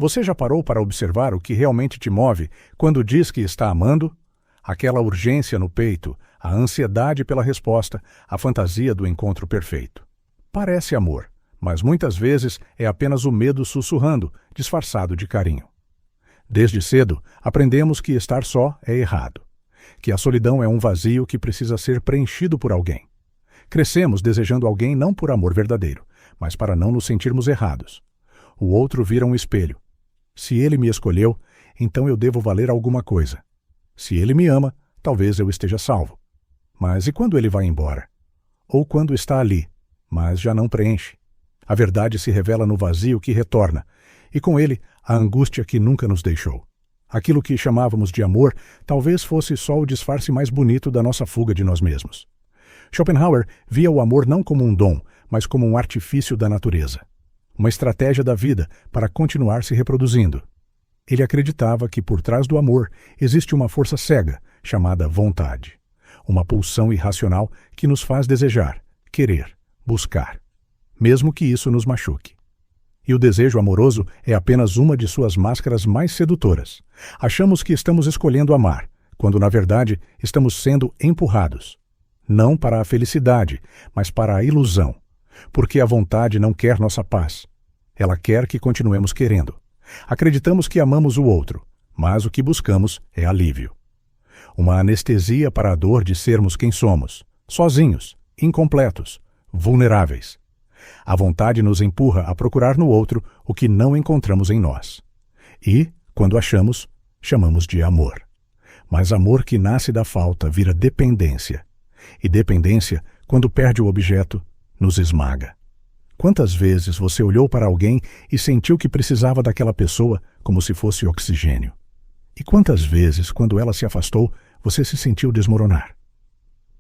Você já parou para observar o que realmente te move quando diz que está amando? Aquela urgência no peito, a ansiedade pela resposta, a fantasia do encontro perfeito. Parece amor, mas muitas vezes é apenas o medo sussurrando, disfarçado de carinho. Desde cedo, aprendemos que estar só é errado, que a solidão é um vazio que precisa ser preenchido por alguém. Crescemos desejando alguém não por amor verdadeiro, mas para não nos sentirmos errados. O outro vira um espelho. Se ele me escolheu, então eu devo valer alguma coisa. Se ele me ama, talvez eu esteja salvo. Mas e quando ele vai embora? Ou quando está ali, mas já não preenche? A verdade se revela no vazio que retorna, e com ele a angústia que nunca nos deixou. Aquilo que chamávamos de amor talvez fosse só o disfarce mais bonito da nossa fuga de nós mesmos. Schopenhauer via o amor não como um dom, mas como um artifício da natureza. Uma estratégia da vida para continuar se reproduzindo. Ele acreditava que por trás do amor existe uma força cega, chamada vontade. Uma pulsão irracional que nos faz desejar, querer, buscar, mesmo que isso nos machuque. E o desejo amoroso é apenas uma de suas máscaras mais sedutoras. Achamos que estamos escolhendo amar, quando na verdade estamos sendo empurrados. Não para a felicidade, mas para a ilusão. Porque a vontade não quer nossa paz. Ela quer que continuemos querendo. Acreditamos que amamos o outro, mas o que buscamos é alívio. Uma anestesia para a dor de sermos quem somos, sozinhos, incompletos, vulneráveis. A vontade nos empurra a procurar no outro o que não encontramos em nós. E, quando achamos, chamamos de amor. Mas amor que nasce da falta vira dependência. E dependência, quando perde o objeto, nos esmaga. Quantas vezes você olhou para alguém e sentiu que precisava daquela pessoa como se fosse oxigênio? E quantas vezes, quando ela se afastou, você se sentiu desmoronar?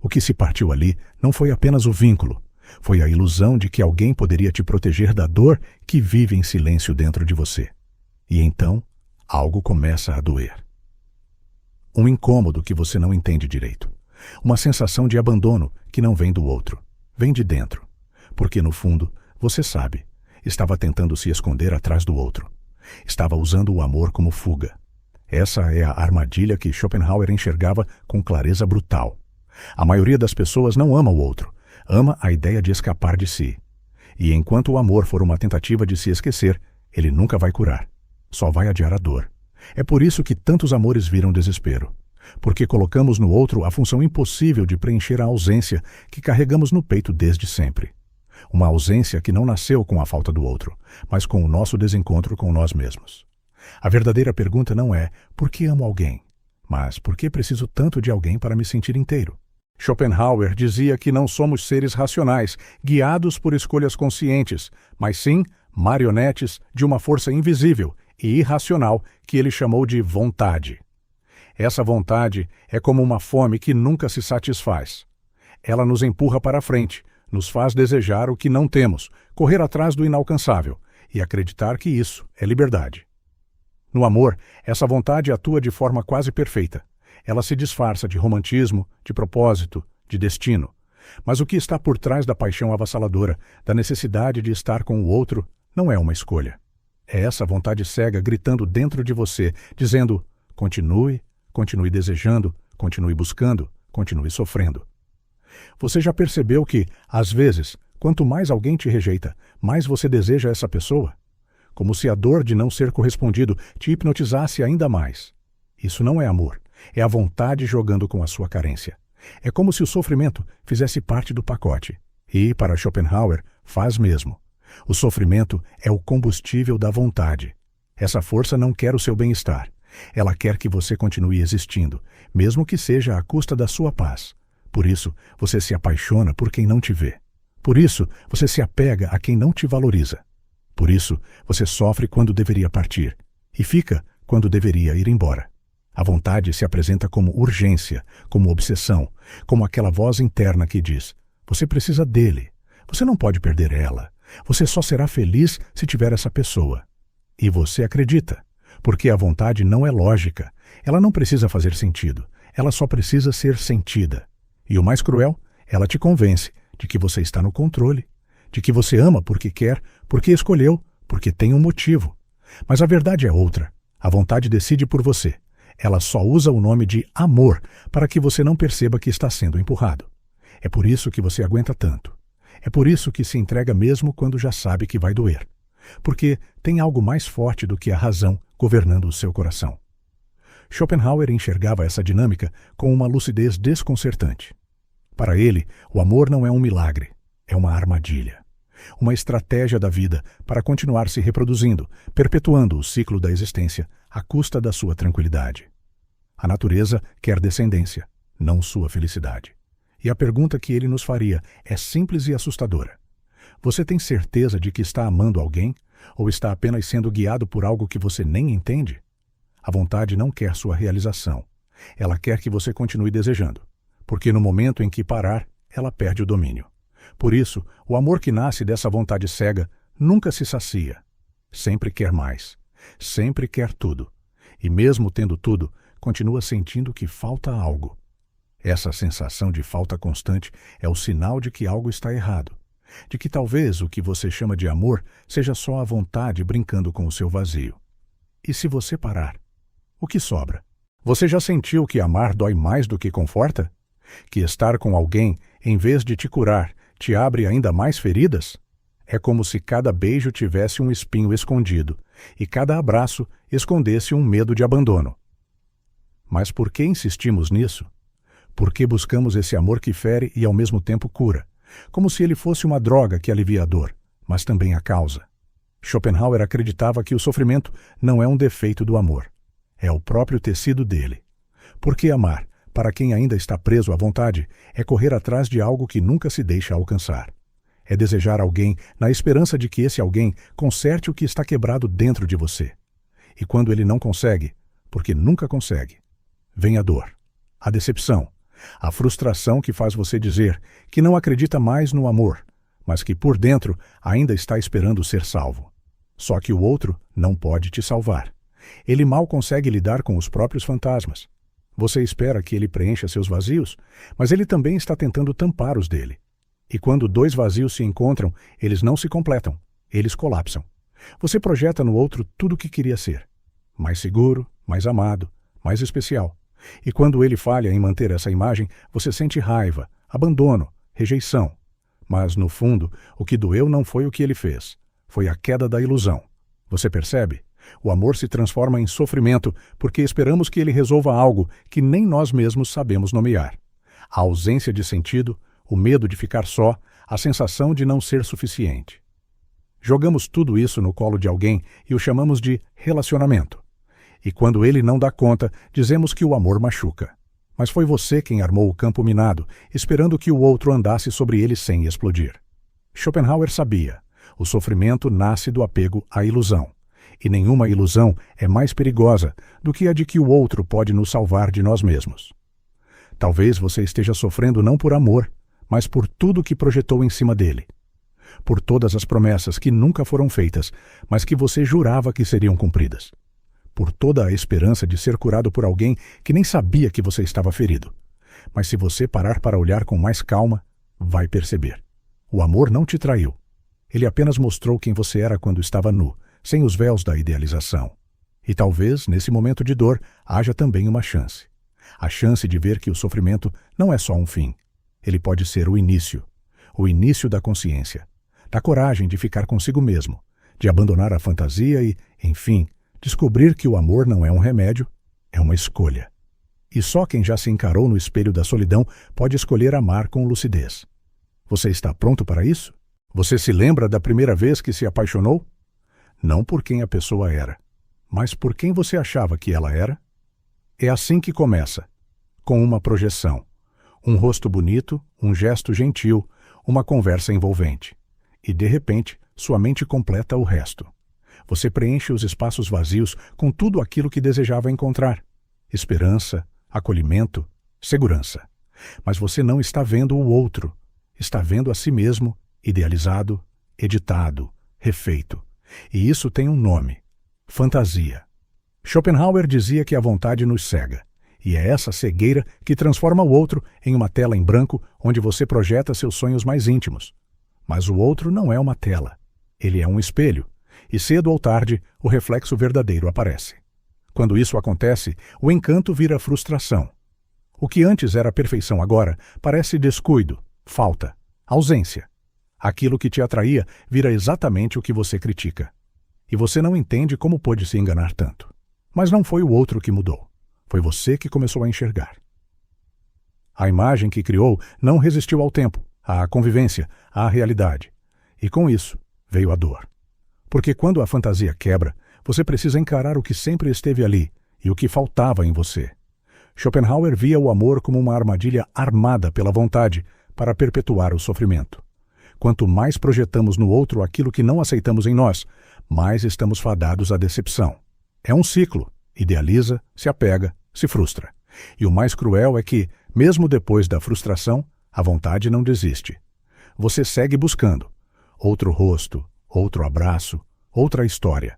O que se partiu ali não foi apenas o vínculo, foi a ilusão de que alguém poderia te proteger da dor que vive em silêncio dentro de você. E então, algo começa a doer. Um incômodo que você não entende direito. Uma sensação de abandono que não vem do outro, vem de dentro. Porque, no fundo, você sabe, estava tentando se esconder atrás do outro. Estava usando o amor como fuga. Essa é a armadilha que Schopenhauer enxergava com clareza brutal. A maioria das pessoas não ama o outro, ama a ideia de escapar de si. E enquanto o amor for uma tentativa de se esquecer, ele nunca vai curar. Só vai adiar a dor. É por isso que tantos amores viram desespero. Porque colocamos no outro a função impossível de preencher a ausência que carregamos no peito desde sempre. Uma ausência que não nasceu com a falta do outro, mas com o nosso desencontro com nós mesmos. A verdadeira pergunta não é por que amo alguém, mas por que preciso tanto de alguém para me sentir inteiro? Schopenhauer dizia que não somos seres racionais, guiados por escolhas conscientes, mas sim marionetes de uma força invisível e irracional que ele chamou de vontade. Essa vontade é como uma fome que nunca se satisfaz. Ela nos empurra para a frente, nos faz desejar o que não temos, correr atrás do inalcançável e acreditar que isso é liberdade. No amor, essa vontade atua de forma quase perfeita. Ela se disfarça de romantismo, de propósito, de destino. Mas o que está por trás da paixão avassaladora, da necessidade de estar com o outro, não é uma escolha. É essa vontade cega gritando dentro de você, dizendo: continue, continue desejando, continue buscando, continue sofrendo. Você já percebeu que, às vezes, quanto mais alguém te rejeita, mais você deseja essa pessoa? Como se a dor de não ser correspondido te hipnotizasse ainda mais. Isso não é amor, é a vontade jogando com a sua carência. É como se o sofrimento fizesse parte do pacote. E, para Schopenhauer, faz mesmo. O sofrimento é o combustível da vontade. Essa força não quer o seu bem-estar. Ela quer que você continue existindo, mesmo que seja à custa da sua paz. Por isso, você se apaixona por quem não te vê. Por isso, você se apega a quem não te valoriza. Por isso, você sofre quando deveria partir e fica quando deveria ir embora. A vontade se apresenta como urgência, como obsessão, como aquela voz interna que diz: você precisa dele, você não pode perder ela, você só será feliz se tiver essa pessoa. E você acredita, porque a vontade não é lógica, ela não precisa fazer sentido, ela só precisa ser sentida. E o mais cruel, ela te convence de que você está no controle, de que você ama porque quer, porque escolheu, porque tem um motivo. Mas a verdade é outra. A vontade decide por você. Ela só usa o nome de amor para que você não perceba que está sendo empurrado. É por isso que você aguenta tanto. É por isso que se entrega mesmo quando já sabe que vai doer. Porque tem algo mais forte do que a razão governando o seu coração. Schopenhauer enxergava essa dinâmica com uma lucidez desconcertante. Para ele, o amor não é um milagre, é uma armadilha. Uma estratégia da vida para continuar se reproduzindo, perpetuando o ciclo da existência à custa da sua tranquilidade. A natureza quer descendência, não sua felicidade. E a pergunta que ele nos faria é simples e assustadora. Você tem certeza de que está amando alguém ou está apenas sendo guiado por algo que você nem entende? A vontade não quer sua realização. Ela quer que você continue desejando, porque no momento em que parar, ela perde o domínio. Por isso, o amor que nasce dessa vontade cega nunca se sacia. Sempre quer mais. Sempre quer tudo. E mesmo tendo tudo, continua sentindo que falta algo. Essa sensação de falta constante é o sinal de que algo está errado. De que talvez o que você chama de amor seja só a vontade brincando com o seu vazio. E se você parar, o que sobra? Você já sentiu que amar dói mais do que conforta? Que estar com alguém, em vez de te curar, te abre ainda mais feridas? É como se cada beijo tivesse um espinho escondido e cada abraço escondesse um medo de abandono. Mas por que insistimos nisso? Por que buscamos esse amor que fere e ao mesmo tempo cura? Como se ele fosse uma droga que alivia a dor, mas também a causa. Schopenhauer acreditava que o sofrimento não é um defeito do amor. É o próprio tecido dele. Porque amar, para quem ainda está preso à vontade, é correr atrás de algo que nunca se deixa alcançar. É desejar alguém na esperança de que esse alguém conserte o que está quebrado dentro de você. E quando ele não consegue, porque nunca consegue, vem a dor, a decepção, a frustração que faz você dizer que não acredita mais no amor, mas que por dentro ainda está esperando ser salvo. Só que o outro não pode te salvar. Ele mal consegue lidar com os próprios fantasmas. Você espera que ele preencha seus vazios, mas ele também está tentando tampar os dele. E quando dois vazios se encontram, eles não se completam, eles colapsam. Você projeta no outro tudo o que queria ser. Mais seguro, mais amado, mais especial. E quando ele falha em manter essa imagem, você sente raiva, abandono, rejeição. Mas, no fundo, o que doeu não foi o que ele fez. Foi a queda da ilusão. Você percebe? O amor se transforma em sofrimento porque esperamos que ele resolva algo que nem nós mesmos sabemos nomear. A ausência de sentido, o medo de ficar só, a sensação de não ser suficiente. Jogamos tudo isso no colo de alguém e o chamamos de relacionamento. E quando ele não dá conta, dizemos que o amor machuca. Mas foi você quem armou o campo minado, esperando que o outro andasse sobre ele sem explodir. Schopenhauer sabia, o sofrimento nasce do apego à ilusão. E nenhuma ilusão é mais perigosa do que a de que o outro pode nos salvar de nós mesmos. Talvez você esteja sofrendo não por amor, mas por tudo que projetou em cima dele. Por todas as promessas que nunca foram feitas, mas que você jurava que seriam cumpridas. Por toda a esperança de ser curado por alguém que nem sabia que você estava ferido. Mas se você parar para olhar com mais calma, vai perceber. O amor não te traiu. Ele apenas mostrou quem você era quando estava nu, sem os véus da idealização. E talvez, nesse momento de dor, haja também uma chance. A chance de ver que o sofrimento não é só um fim. Ele pode ser o início da consciência, da coragem de ficar consigo mesmo, de abandonar a fantasia e, enfim, descobrir que o amor não é um remédio, é uma escolha. E só quem já se encarou no espelho da solidão pode escolher amar com lucidez. Você está pronto para isso? Você se lembra da primeira vez que se apaixonou? Não por quem a pessoa era, mas por quem você achava que ela era? É assim que começa, com uma projeção, um rosto bonito, um gesto gentil, uma conversa envolvente. E, de repente, sua mente completa o resto. Você preenche os espaços vazios com tudo aquilo que desejava encontrar. Esperança, acolhimento, segurança. Mas você não está vendo o outro. Está vendo a si mesmo, idealizado, editado, refeito. E isso tem um nome: fantasia. Schopenhauer dizia que a vontade nos cega. E é essa cegueira que transforma o outro em uma tela em branco onde você projeta seus sonhos mais íntimos. Mas o outro não é uma tela. Ele é um espelho. E cedo ou tarde, o reflexo verdadeiro aparece. Quando isso acontece, o encanto vira frustração. O que antes era perfeição agora parece descuido, falta, ausência. Aquilo que te atraía vira exatamente o que você critica. E você não entende como pôde se enganar tanto. Mas não foi o outro que mudou. Foi você que começou a enxergar. A imagem que criou não resistiu ao tempo, à convivência, à realidade. E com isso veio a dor. Porque quando a fantasia quebra, você precisa encarar o que sempre esteve ali e o que faltava em você. Schopenhauer via o amor como uma armadilha armada pela vontade para perpetuar o sofrimento. Quanto mais projetamos no outro aquilo que não aceitamos em nós, mais estamos fadados à decepção. É um ciclo. Idealiza, se apega, se frustra. E o mais cruel é que, mesmo depois da frustração, a vontade não desiste. Você segue buscando. Outro rosto, outro abraço, outra história.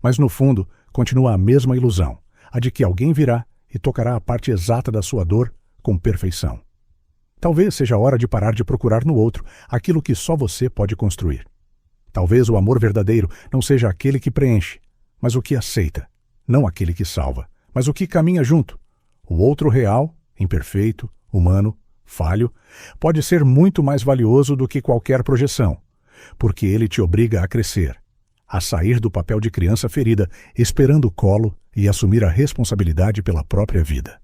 Mas no fundo, continua a mesma ilusão, a de que alguém virá e tocará a parte exata da sua dor com perfeição. Talvez seja a hora de parar de procurar no outro aquilo que só você pode construir. Talvez o amor verdadeiro não seja aquele que preenche, mas o que aceita. Não aquele que salva, mas o que caminha junto. O outro real, imperfeito, humano, falho, pode ser muito mais valioso do que qualquer projeção, porque ele te obriga a crescer, a sair do papel de criança ferida, esperando o colo e assumir a responsabilidade pela própria vida.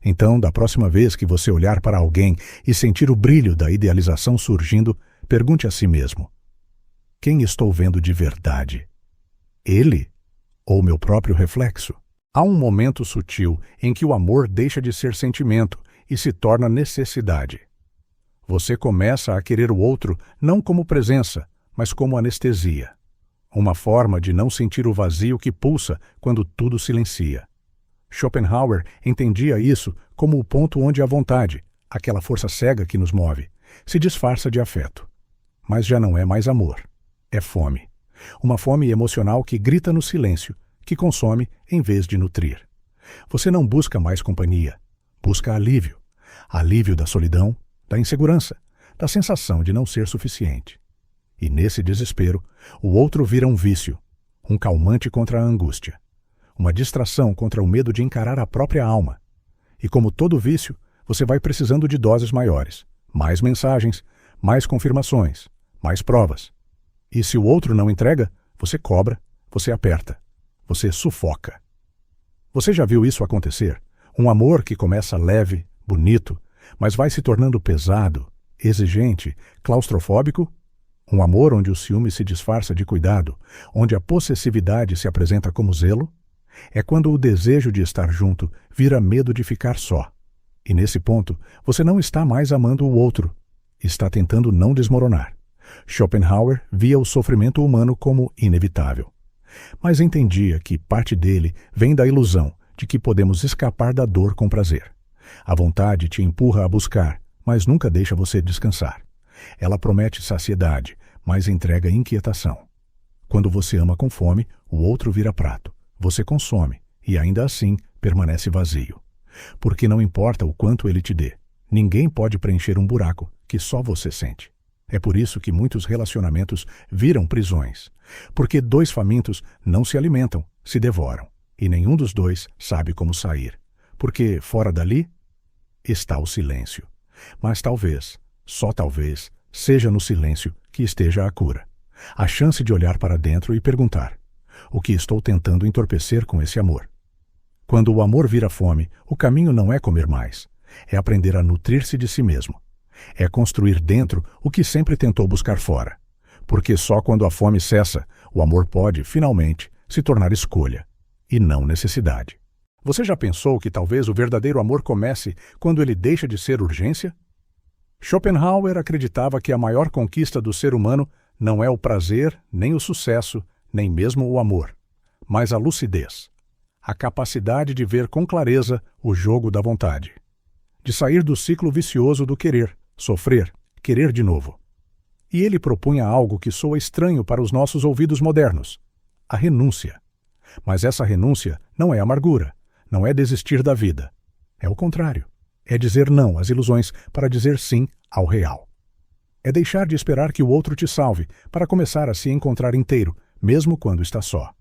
Então, da próxima vez que você olhar para alguém e sentir o brilho da idealização surgindo, pergunte a si mesmo: quem estou vendo de verdade? Ele ou meu próprio reflexo? Há um momento sutil em que o amor deixa de ser sentimento e se torna necessidade. Você começa a querer o outro não como presença, mas como anestesia. Uma forma de não sentir o vazio que pulsa quando tudo silencia. Schopenhauer entendia isso como o ponto onde a vontade, aquela força cega que nos move, se disfarça de afeto. Mas já não é mais amor. É fome. Uma fome emocional que grita no silêncio, que consome em vez de nutrir. Você não busca mais companhia. Busca alívio. Alívio da solidão, da insegurança, da sensação de não ser suficiente. E nesse desespero, o outro vira um vício, um calmante contra a angústia, uma distração contra o medo de encarar a própria alma. E como todo vício, você vai precisando de doses maiores, mais mensagens, mais confirmações, mais provas. E se o outro não entrega, você cobra, você aperta, você sufoca. Você já viu isso acontecer? Um amor que começa leve, bonito, mas vai se tornando pesado, exigente, claustrofóbico? Um amor onde o ciúme se disfarça de cuidado, onde a possessividade se apresenta como zelo? É quando o desejo de estar junto vira medo de ficar só. E nesse ponto, você não está mais amando o outro. Está tentando não desmoronar. Schopenhauer via o sofrimento humano como inevitável. Mas entendia que parte dele vem da ilusão de que podemos escapar da dor com prazer. A vontade te empurra a buscar, mas nunca deixa você descansar. Ela promete saciedade, mas entrega inquietação. Quando você ama com fome, o outro vira prato. Você consome, e ainda assim permanece vazio. Porque não importa o quanto ele te dê, ninguém pode preencher um buraco que só você sente. É por isso que muitos relacionamentos viram prisões. Porque dois famintos não se alimentam, se devoram. E nenhum dos dois sabe como sair. Porque, fora dali, está o silêncio. Mas talvez, só talvez, seja no silêncio que esteja a cura. A chance de olhar para dentro e perguntar: o que estou tentando entorpecer com esse amor? Quando o amor vira fome, o caminho não é comer mais. É aprender a nutrir-se de si mesmo. É construir dentro o que sempre tentou buscar fora. Porque só quando a fome cessa, o amor pode, finalmente, se tornar escolha, e não necessidade. Você já pensou que talvez o verdadeiro amor comece quando ele deixa de ser urgência? Schopenhauer acreditava que a maior conquista do ser humano não é o prazer, nem o sucesso, nem mesmo o amor, mas a lucidez, a capacidade de ver com clareza o jogo da vontade, de sair do ciclo vicioso do querer, sofrer, querer de novo. E ele propunha algo que soa estranho para os nossos ouvidos modernos: a renúncia. Mas essa renúncia não é amargura, não é desistir da vida. É o contrário. É dizer não às ilusões para dizer sim ao real. É deixar de esperar que o outro te salve para começar a se encontrar inteiro, mesmo quando está só.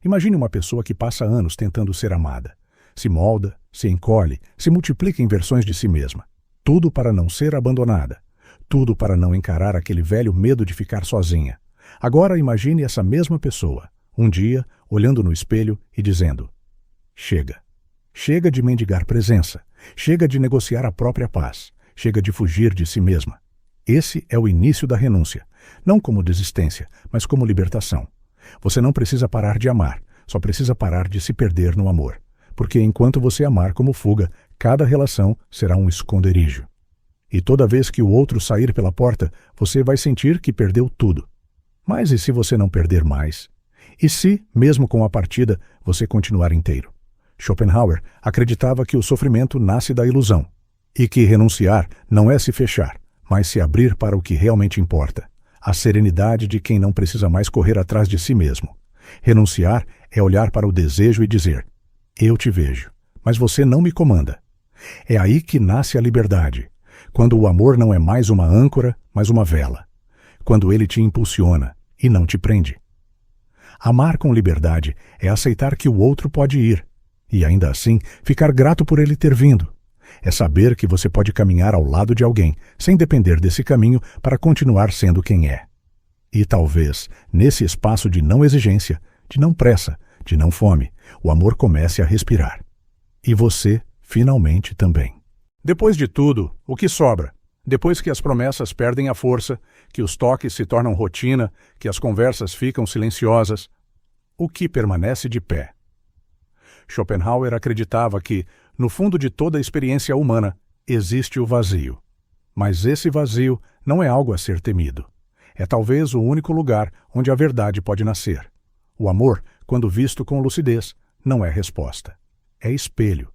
Imagine uma pessoa que passa anos tentando ser amada. Se molda, se encolhe, se multiplica em versões de si mesma. Tudo para não ser abandonada. Tudo para não encarar aquele velho medo de ficar sozinha. Agora imagine essa mesma pessoa, um dia, olhando no espelho e dizendo: chega. Chega de mendigar presença. Chega de negociar a própria paz. Chega de fugir de si mesma. Esse é o início da renúncia. Não como desistência, mas como libertação. Você não precisa parar de amar, só precisa parar de se perder no amor. Porque enquanto você amar como fuga, cada relação será um esconderijo. E toda vez que o outro sair pela porta, você vai sentir que perdeu tudo. Mas e se você não perder mais? E se, mesmo com a partida, você continuar inteiro? Schopenhauer acreditava que o sofrimento nasce da ilusão, e que renunciar não é se fechar, mas se abrir para o que realmente importa, a serenidade de quem não precisa mais correr atrás de si mesmo. Renunciar é olhar para o desejo e dizer: eu te vejo, mas você não me comanda. É aí que nasce a liberdade, quando o amor não é mais uma âncora, mas uma vela, quando ele te impulsiona e não te prende. Amar com liberdade é aceitar que o outro pode ir, e ainda assim ficar grato por ele ter vindo. É saber que você pode caminhar ao lado de alguém, sem depender desse caminho para continuar sendo quem é. E talvez, nesse espaço de não exigência, de não pressa, de não fome, o amor comece a respirar. E você, finalmente, também. Depois de tudo, o que sobra? Depois que as promessas perdem a força, que os toques se tornam rotina, que as conversas ficam silenciosas, o que permanece de pé? Schopenhauer acreditava que, no fundo de toda a experiência humana, existe o vazio. Mas esse vazio não é algo a ser temido. É talvez o único lugar onde a verdade pode nascer. O amor, quando visto com lucidez, não é resposta. É espelho.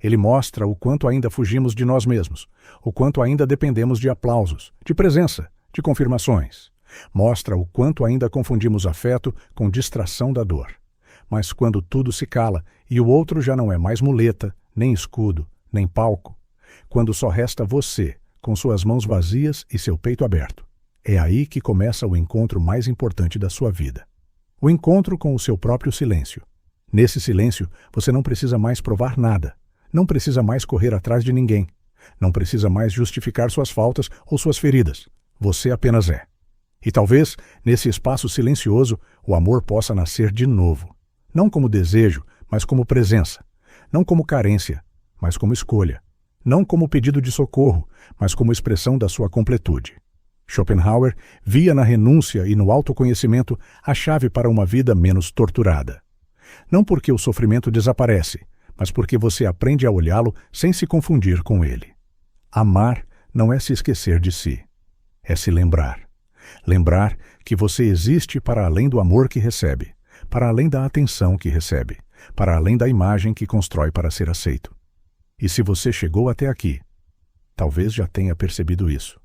Ele mostra o quanto ainda fugimos de nós mesmos, o quanto ainda dependemos de aplausos, de presença, de confirmações. Mostra o quanto ainda confundimos afeto com distração da dor. Mas quando tudo se cala e o outro já não é mais muleta, nem escudo, nem palco, quando só resta você, com suas mãos vazias e seu peito aberto, é aí que começa o encontro mais importante da sua vida. O encontro com o seu próprio silêncio. Nesse silêncio, você não precisa mais provar nada, não precisa mais correr atrás de ninguém, não precisa mais justificar suas faltas ou suas feridas. Você apenas é. E talvez, nesse espaço silencioso, o amor possa nascer de novo. Não como desejo, mas como presença. Não como carência, mas como escolha. Não como pedido de socorro, mas como expressão da sua completude. Schopenhauer via na renúncia e no autoconhecimento a chave para uma vida menos torturada. Não porque o sofrimento desaparece, mas porque você aprende a olhá-lo sem se confundir com ele. Amar não é se esquecer de si. É se lembrar. Lembrar que você existe para além do amor que recebe, para além da atenção que recebe, para além da imagem que constrói para ser aceito. E se você chegou até aqui, talvez já tenha percebido isso.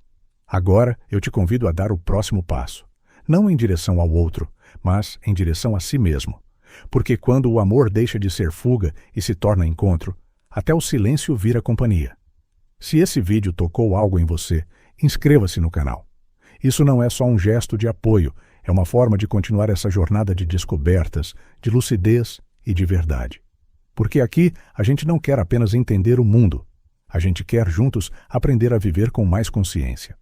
Agora eu te convido a dar o próximo passo, não em direção ao outro, mas em direção a si mesmo. Porque quando o amor deixa de ser fuga e se torna encontro, até o silêncio vira companhia. Se esse vídeo tocou algo em você, inscreva-se no canal. Isso não é só um gesto de apoio, é uma forma de continuar essa jornada de descobertas, de lucidez e de verdade. Porque aqui a gente não quer apenas entender o mundo, a gente quer juntos aprender a viver com mais consciência.